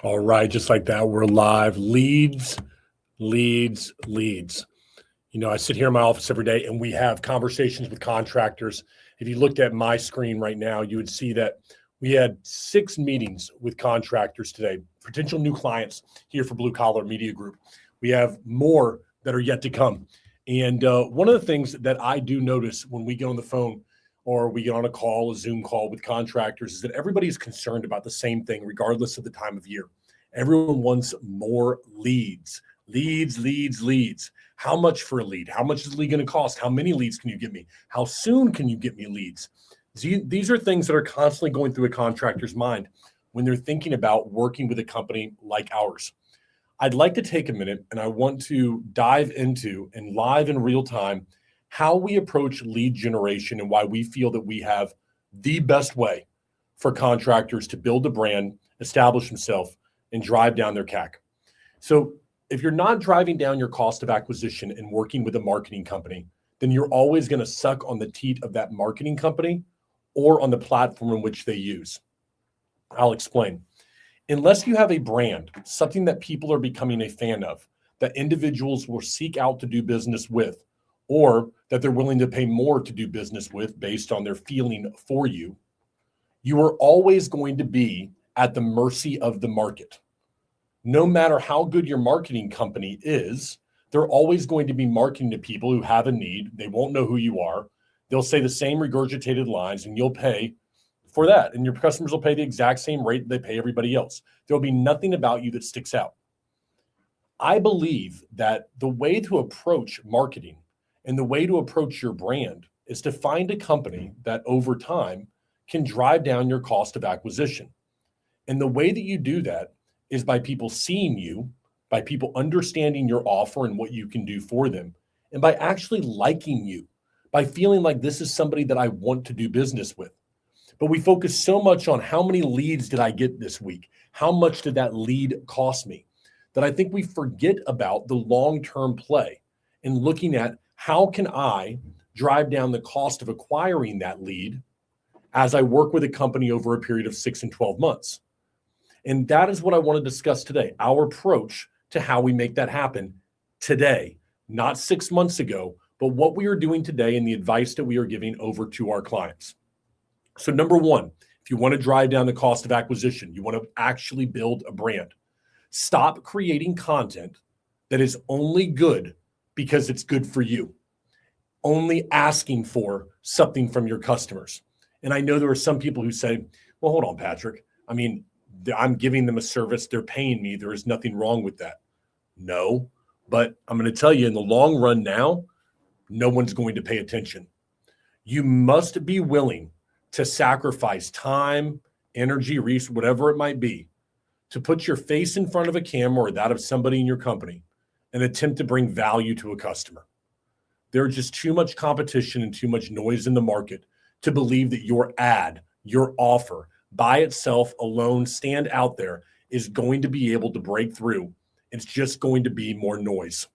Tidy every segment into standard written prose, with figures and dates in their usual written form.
All right, just like that, we're live. Leads, leads, leads. I sit here in my office every day and we have conversations with contractors. If you looked at my screen right now, you would see that we had 6 meetings with contractors today, potential new clients here for Blue Collar Media Group. We have more that are yet to come. And one of the things that I do notice when we get on the phone or we get on a call, a Zoom call with contractors, is that everybody's concerned about the same thing, regardless of the time of year. Everyone wants more leads. Leads. How much for a lead? How much is the lead going to cost? How many leads can you give me? How soon can you get me leads? These are things that are constantly going through a contractor's mind when they're thinking about working with a company like ours. I'd like to take a minute and I want to dive into, and live in real time, how we approach lead generation and why we feel that we have the best way for contractors to build a brand, establish themselves, and drive down their CAC. So if you're not driving down your cost of acquisition and working with a marketing company, then you're always going to suck on the teat of that marketing company or on the platform in which they use. I'll explain. Unless you have a brand, something that people are becoming a fan of, that individuals will seek out to do business with, or that they're willing to pay more to do business with based on their feeling for you, you are always going to be at the mercy of the market. No matter how good your marketing company is, they're always going to be marketing to people who have a need. They won't know who you are. They'll say the same regurgitated lines and you'll pay for that. And your customers will pay the exact same rate they pay everybody else. There'll be nothing about you that sticks out. I believe that the way to approach marketing and the way to approach your brand is to find a company that over time can drive down your cost of acquisition. And the way that you do that is by people seeing you, by people understanding your offer and what you can do for them, and by actually liking you, by feeling like this is somebody that I want to do business with. But we focus so much on how many leads did I get this week? How much did that lead cost me? That I think we forget about the long-term play and looking at how can I drive down the cost of acquiring that lead as I work with a company over a period of 6 and 12 months. And that is what I want to discuss today, our approach to how we make that happen today, not 6 months ago, but what we are doing today and the advice that we are giving over to our clients. So number one, if you want to drive down the cost of acquisition, you want to actually build a brand, stop creating content that is only good because it's good for you, only asking for something from your customers. And I know there are some people who say, well, hold on, Patrick. I mean, I'm giving them a service. They're paying me. There is nothing wrong with that. No, but I'm going to tell you in the long run now, no one's going to pay attention. You must be willing to sacrifice time, energy, resource, whatever it might be, to put your face in front of a camera or that of somebody in your company and attempt to bring value to a customer. There's just too much competition and too much noise in the market to believe that your ad, your offer, by itself alone, stand out there, is going to be able to break through. It's just going to be more noise.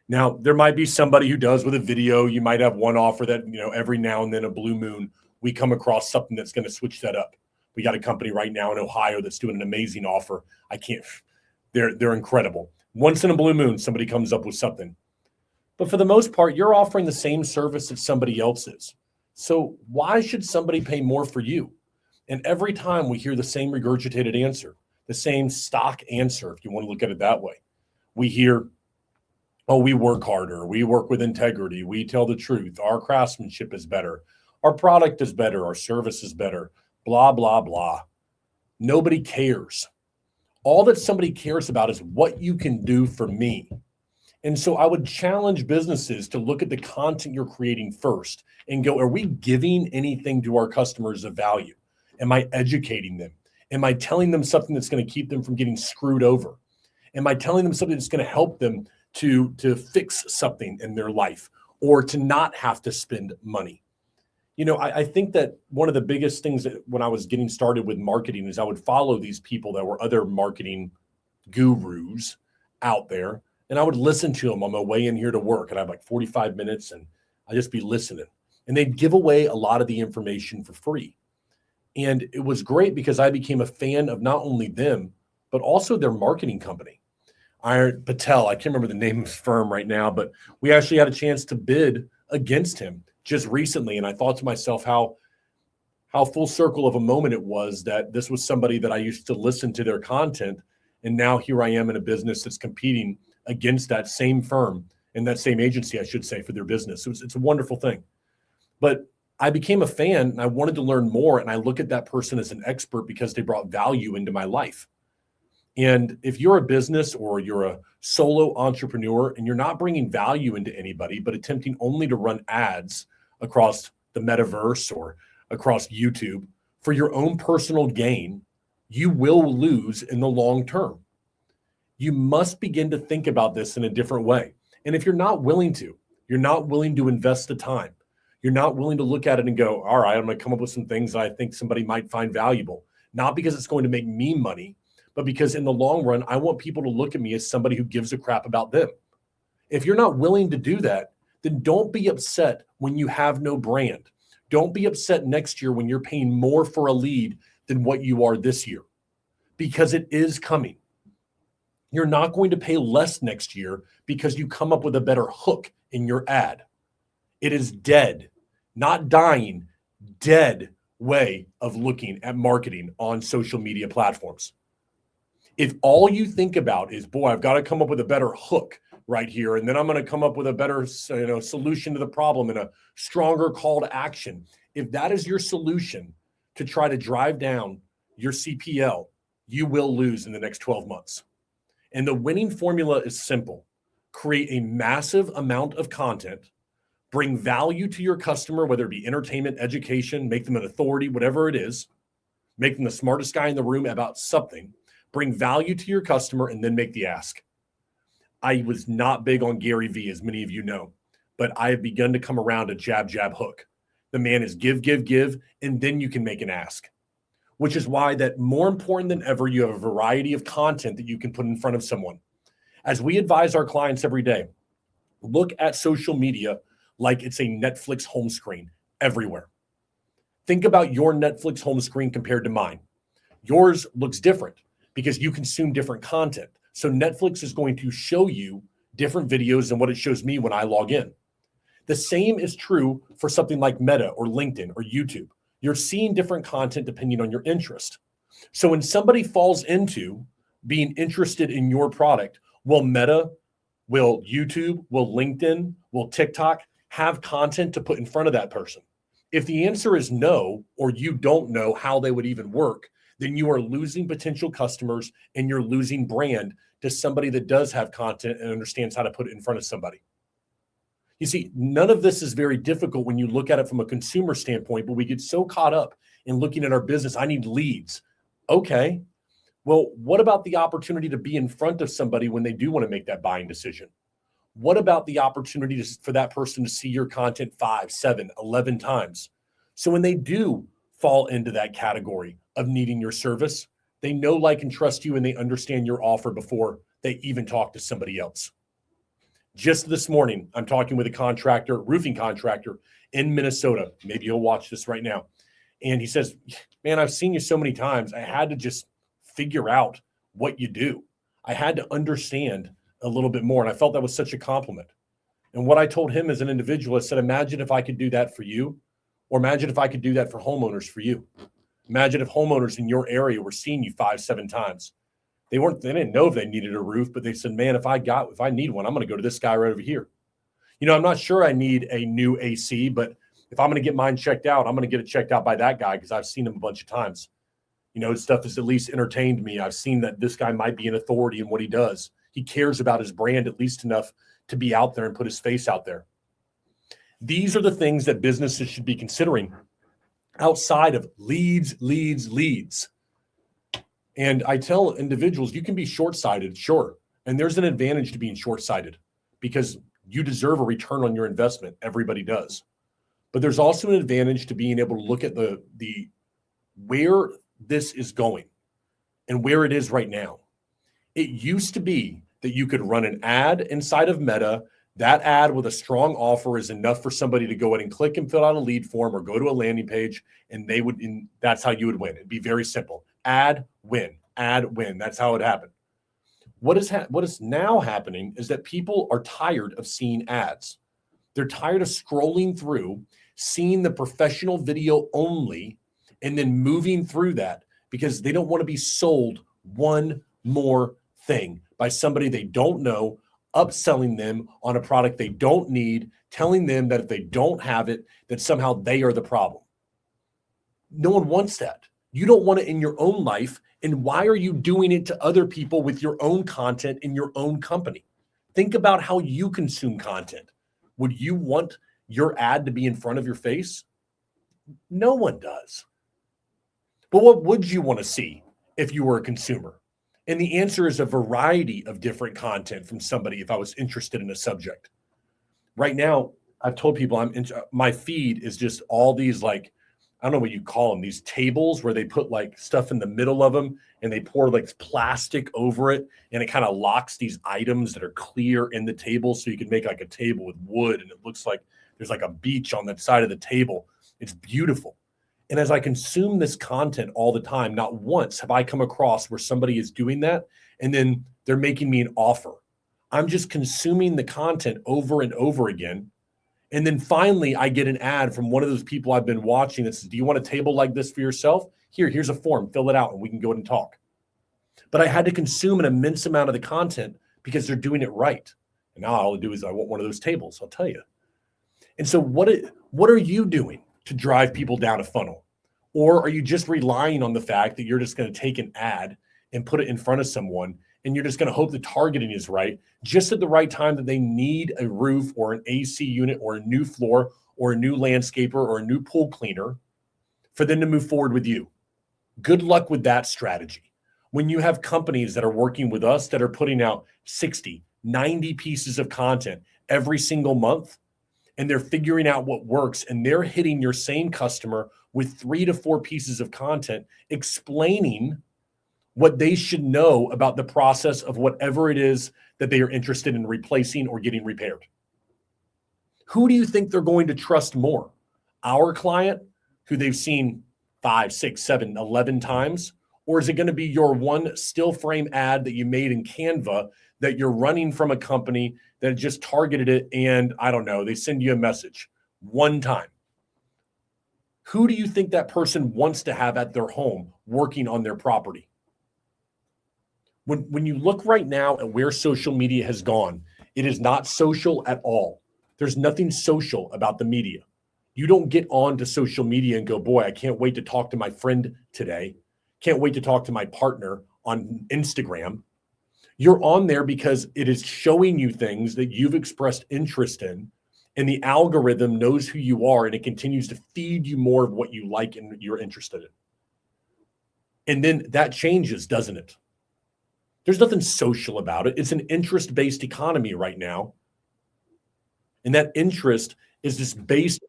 Now, there might be somebody who does with a video. You might have one offer that, every now and then, a blue moon, we come across something that's going to switch that up. We got a company right now in Ohio that's doing an amazing offer. They're incredible. Once in a blue moon, somebody comes up with something. But for the most part, you're offering the same service that somebody else is. So why should somebody pay more for you? And every time we hear the same regurgitated answer, the same stock answer, if you want to look at it that way, we hear, oh, we work harder, we work with integrity, we tell the truth, our craftsmanship is better, our product is better, our service is better, blah, blah, blah. Nobody cares. All that somebody cares about is what you can do for me. And so I would challenge businesses to look at the content you're creating first and go, are we giving anything to our customers of value? Am I educating them? Am I telling them something that's going to keep them from getting screwed over? Am I telling them something that's going to help them to fix something in their life or to not have to spend money? I think that one of the biggest things that when I was getting started with marketing is I would follow these people that were other marketing gurus out there, and I would listen to them on my way in here to work. And I have like 45 minutes and I'd just be listening. And they'd give away a lot of the information for free. And it was great because I became a fan of not only them, but also their marketing company. Patel, I can't remember the name of his firm right now, but we actually had a chance to bid against him just recently. And I thought to myself how full circle of a moment it was that this was somebody that I used to listen to their content. And now here I am in a business that's competing against that same firm and that same agency, I should say, for their business. So it's a wonderful thing. But I became a fan and I wanted to learn more. And I look at that person as an expert because they brought value into my life. And if you're a business or you're a solo entrepreneur and you're not bringing value into anybody, but attempting only to run ads across the metaverse or across YouTube for your own personal gain, you will lose in the long term. You must begin to think about this in a different way. And if you're not willing to invest the time, you're not willing to look at it and go, all right, I'm going to come up with some things that I think somebody might find valuable, not because it's going to make me money, but because in the long run, I want people to look at me as somebody who gives a crap about them. If you're not willing to do that, then don't be upset when you have no brand. Don't be upset next year when you're paying more for a lead than what you are this year, because it is coming. You're not going to pay less next year because you come up with a better hook in your ad. It is dead, not dying, dead way of looking at marketing on social media platforms. If all you think about is, boy, I've got to come up with a better hook right here, and then I'm going to come up with a better solution to the problem and a stronger call to action. If that is your solution to try to drive down your CPL, you will lose in the next 12 months. And the winning formula is simple. Create a massive amount of content, bring value to your customer, whether it be entertainment, education, make them an authority, whatever it is, make them the smartest guy in the room about something, bring value to your customer, and then make the ask. I was not big on Gary Vee, as many of you know, but I have begun to come around to jab, jab, hook. The man is give, and then you can make an ask, which is why that more important than ever, you have a variety of content that you can put in front of someone. As we advise our clients every day, look at social media like it's a Netflix home screen everywhere. Think about your Netflix home screen compared to mine. Yours looks different because you consume different content. So Netflix is going to show you different videos than what it shows me when I log in. The same is true for something like Meta or LinkedIn or YouTube. You're seeing different content depending on your interest. So when somebody falls into being interested in your product, will Meta, will YouTube, will LinkedIn, will TikTok have content to put in front of that person? If the answer is no, or you don't know how they would even work, then you are losing potential customers and you're losing brand to somebody that does have content and understands how to put it in front of somebody. You see, none of this is very difficult when you look at it from a consumer standpoint, but we get so caught up in looking at our business. I need leads. Okay. Well, what about the opportunity to be in front of somebody when they do want to make that buying decision? What about the opportunity for that person to see your content 5, 7, 11 times? So when they do fall into that category of needing your service, they know, like, and trust you, and they understand your offer before they even talk to somebody else. Just this morning, I'm talking with a roofing contractor in Minnesota. Maybe he'll watch this right now. And he says, man, I've seen you so many times. I had to just figure out what you do. I had to understand a little bit more. And I felt that was such a compliment. And what I told him as an individual, I said, imagine if I could do that for you, or imagine if I could do that for homeowners for you. Imagine if homeowners in your area were seeing you 5, 7 times. They didn't know if they needed a roof, but they said, man, if I need one, I'm going to go to this guy right over here. I'm not sure I need a new AC, but if I'm going to get mine checked out, I'm going to get it checked out by that guy because I've seen him a bunch of times. Stuff has at least entertained me. I've seen that this guy might be an authority in what he does. He cares about his brand at least enough to be out there and put his face out there. These are the things that businesses should be considering outside of leads. And I tell individuals, you can be short-sighted, sure. And there's an advantage to being short-sighted because you deserve a return on your investment. Everybody does. But there's also an advantage to being able to look at the where this is going and where it is right now. It used to be that you could run an ad inside of Meta. That ad with a strong offer is enough for somebody to go in and click and fill out a lead form or go to a landing page, and that's how you would win. It'd be very simple. Ad, win. ad win. That's how it happened. What is now happening is that people are tired of seeing ads. They're tired of scrolling through, seeing the professional video only, and then moving through that because they don't want to be sold one more thing by somebody they don't know, upselling them on a product they don't need, telling them that if they don't have it, that somehow they are the problem. No one wants that. You don't want it in your own life. And why are you doing it to other people with your own content in your own company? Think about how you consume content. Would you want your ad to be in front of your face? No one does. But what would you want to see if you were a consumer? And the answer is a variety of different content from somebody if I was interested in a subject. Right now, I've told people my feed is just all these I don't know what you call them, these tables where they put stuff in the middle of them and they pour plastic over it and it kind of locks these items that are clear in the table. So you can make a table with wood and it looks like there's a beach on that side of the table. It's beautiful. And as I consume this content all the time, not once have I come across where somebody is doing that and then they're making me an offer. I'm just consuming the content over and over again. And then finally, I get an ad from one of those people I've been watching that says, do you want a table like this for yourself? Here's a form, fill it out, and we can go ahead and talk. But I had to consume an immense amount of the content because they're doing it right. And now all I do is I want one of those tables, I'll tell you. And so what are you doing to drive people down a funnel? Or are you just relying on the fact that you're just going to take an ad and put it in front of someone and you're just going to hope the targeting is right, just at the right time that they need a roof or an AC unit or a new floor or a new landscaper or a new pool cleaner for them to move forward with you? Good luck with that strategy. When you have companies that are working with us that are putting out 60, 90 pieces of content every single month, and they're figuring out what works, and they're hitting your same customer with 3 to 4 pieces of content explaining what they should know about the process of whatever it is that they are interested in replacing or getting repaired. Who do you think they're going to trust more? Our client, who they've seen 5, 6, 7, 11 times? Or is it going to be your one still frame ad that you made in Canva that you're running from a company that just targeted it and, I don't know, they send you a message one time? Who do you think that person wants to have at their home working on their property? When you look right now at where social media has gone, it is not social at all. There's nothing social about the media. You don't get on to social media and go, boy, I can't wait to talk to my friend today. Can't wait to talk to my partner on Instagram. You're on there because it is showing you things that you've expressed interest in, and the algorithm knows who you are, and it continues to feed you more of what you like and you're interested in. And then that changes, doesn't it? There's nothing social about it. It's an interest-based economy right now. And that interest is just based on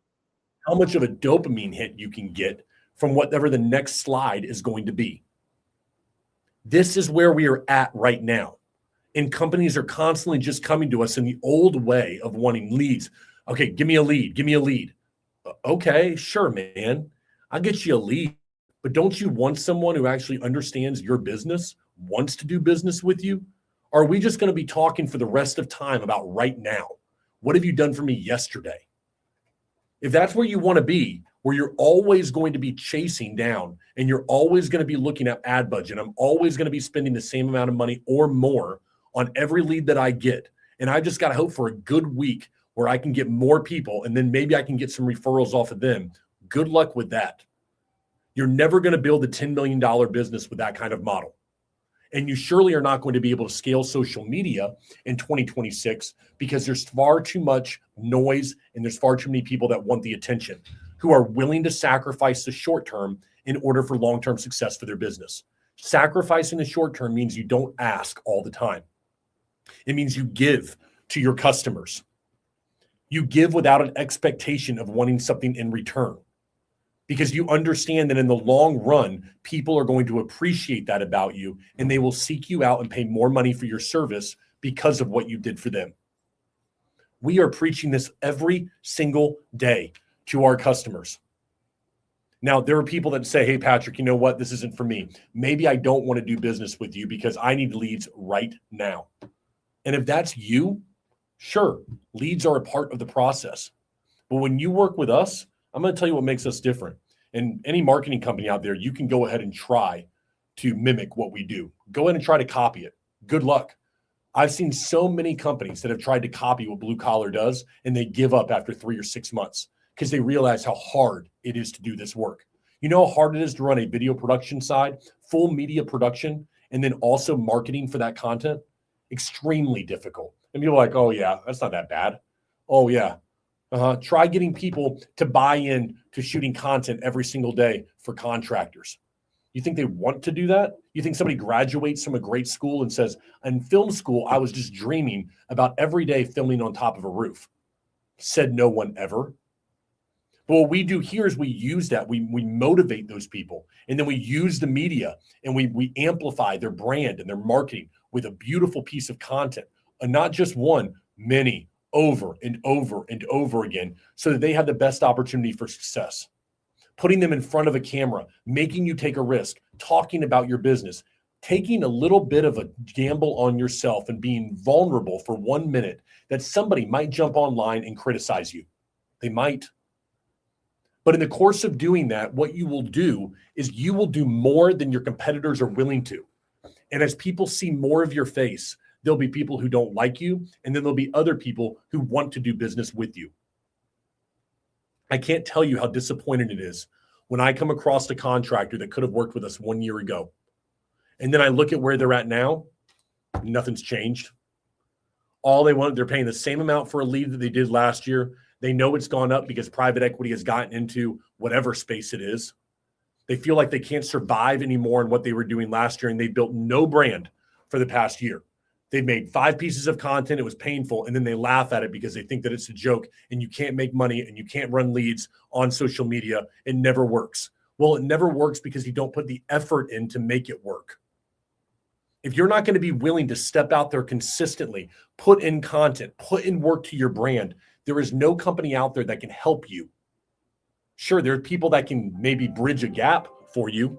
how much of a dopamine hit you can get from whatever the next slide is going to be. This is where we are at right now. And companies are constantly just coming to us in the old way of wanting leads. Okay, give me a lead. Give me a lead. Okay, sure, man. I'll get you a lead. But don't you want someone who actually understands your business, wants to do business with you? Or are we just going to be talking for the rest of time about right now? What have you done for me yesterday? If that's where you want to be, where you're always going to be chasing down and you're always going to be looking at ad budget, I'm always going to be spending the same amount of money or more on every lead that I get. And I just got to hope for a good week where I can get more people and then maybe I can get some referrals off of them. Good luck with that. You're never going to build a $10 million business with that kind of model. And you surely are not going to be able to scale social media in 2026 because there's far too much noise and there's far too many people that want the attention, who are willing to sacrifice the short term in order for long-term success for their business. Sacrificing the short term means you don't ask all the time. It means you give to your customers. You give without an expectation of wanting something in return, because you understand that in the long run, people are going to appreciate that about you and they will seek you out and pay more money for your service because of what you did for them. We are preaching this every single day to our customers. Now, there are people that say, hey, Patrick, you know what? This isn't for me. Maybe I don't want to do business with you because I need leads right now. And if that's you, sure, leads are a part of the process. But when you work with us, I'm going to tell you what makes us different. And any marketing company out there, you can go ahead and try to mimic what we do. Go ahead and try to copy it. Good luck. I've seen so many companies that have tried to copy what Blue Collar does, and they give up after 3 or 6 months because they realize how hard it is to do this work. You know how hard it is to run a video production side, full media production, and then also marketing for that content? Extremely difficult. And people are like, oh yeah, that's not that bad. Oh yeah. Try getting people to buy in to shooting content every single day for contractors. You think they want to do that? You think somebody graduates from a great school and says, in film school, I was just dreaming about every day filming on top of a roof? Said no one ever. But what we do here is we use that. We motivate those people. And then we use the media and we amplify their brand and their marketing with a beautiful piece of content. And not just one, many, over and over and over again, so that they have the best opportunity for success. Putting them in front of a camera, making you take a risk, talking about your business, taking a little bit of a gamble on yourself and being vulnerable for 1 minute that somebody might jump online and criticize you. They might. But in the course of doing that, what you will do is you will do more than your competitors are willing to. And as people see more of your face, there'll be people who don't like you, and then there'll be other people who want to do business with you. I can't tell you how disappointed it is when I come across a contractor that could have worked with us 1 year ago. And then I look at where they're at now, nothing's changed. All they want, they're paying the same amount for a lead that they did last year. They know it's gone up because private equity has gotten into whatever space it is. They feel like they can't survive anymore in what they were doing last year, and they built no brand for the past year. They've made 5 pieces of content. It was painful. And then they laugh at it because they think that it's a joke and you can't make money and you can't run leads on social media. It never works. Well, it never works because you don't put the effort in to make it work. If you're not going to be willing to step out there consistently, put in content, put in work to your brand, there is no company out there that can help you. Sure, there are people that can maybe bridge a gap for you.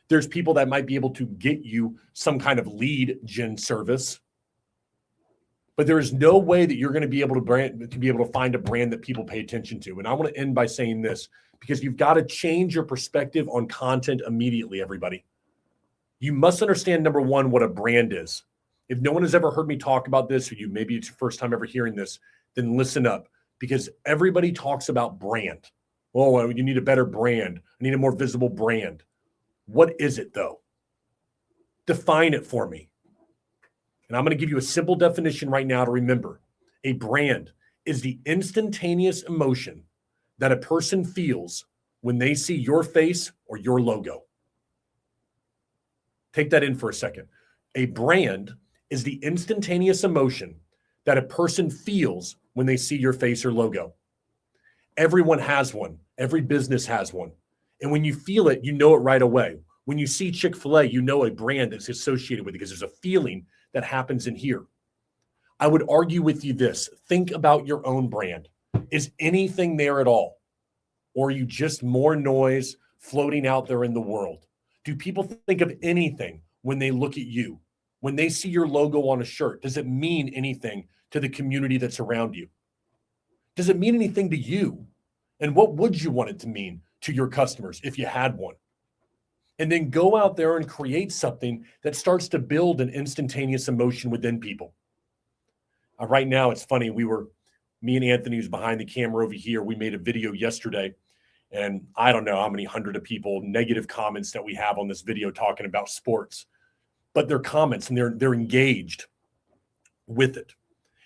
There's people that might be able to get you some kind of lead gen service. But there is no way that you're going to be able to find a brand that people pay attention to. And I want to end by saying this, because you've got to change your perspective on content immediately, everybody. You must understand, number one, what a brand is. If no one has ever heard me talk about this, or maybe it's your first time ever hearing this, then listen up, because everybody talks about brand. Oh, you need a better brand. I need a more visible brand. What is it, though? Define it for me. And I'm going to give you a simple definition right now to remember. A brand is the instantaneous emotion that a person feels when they see your face or your logo. Take that in for a second. A brand is the instantaneous emotion that a person feels when they see your face or logo. Everyone has one. Every business has one. And when you feel it, you know it right away. When you see Chick-fil-A, you know a brand that's associated with it because there's a feeling that happens in here. I would argue with you this. Think about your own brand. Is anything there at all? Or are you just more noise floating out there in the world? Do people think of anything when they look at you? When they see your logo on a shirt, does it mean anything to the community that's around you? Does it mean anything to you? And what would you want it to mean to your customers if you had one? And then go out there and create something that starts to build an instantaneous emotion within people. Right now, it's funny. Me and Anthony, who's behind the camera over here, we made a video yesterday. And I don't know how many hundred of people, negative comments that we have on this video talking about sports. But they're comments and they're engaged with it.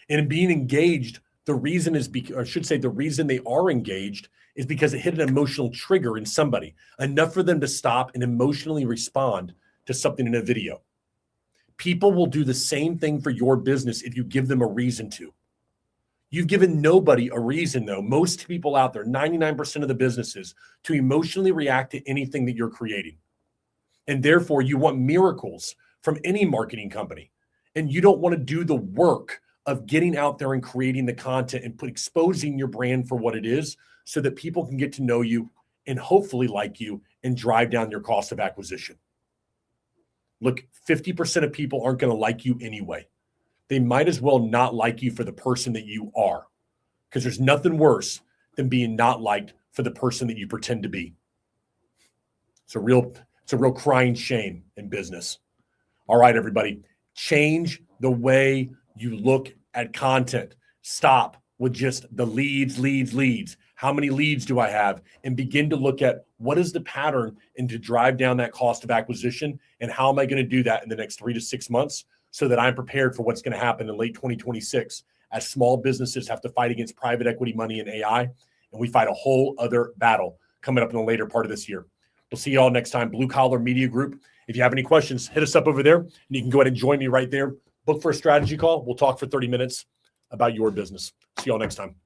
And in being engaged, the reason they are engaged is because it hit an emotional trigger in somebody, enough for them to stop and emotionally respond to something in a video. People will do the same thing for your business if you give them a reason to. You've given nobody a reason, though, most people out there, 99% of the businesses, to emotionally react to anything that you're creating. And therefore, you want miracles from any marketing company. And you don't want to do the work of getting out there and creating the content and exposing your brand for what it is so that people can get to know you and hopefully like you and drive down your cost of acquisition. Look, 50% of people aren't going to like you anyway. They might as well not like you for the person that you are, because there's nothing worse than being not liked for the person that you pretend to be. It's a real crying shame in business. All right, everybody, change the way you look at content. Stop with just the leads. How many leads do I have? And begin to look at what is the pattern and to drive down that cost of acquisition, and how am I going to do that in the next 3 to 6 months so that I'm prepared for what's going to happen in late 2026 as small businesses have to fight against private equity money and AI, and we fight a whole other battle coming up in the later part of this year. We'll see you all next time. Blue Collar Media Group. If you have any questions, hit us up over there, and you can go ahead and join me right there. Book for a strategy call. We'll talk for 30 minutes about your business. See you all next time.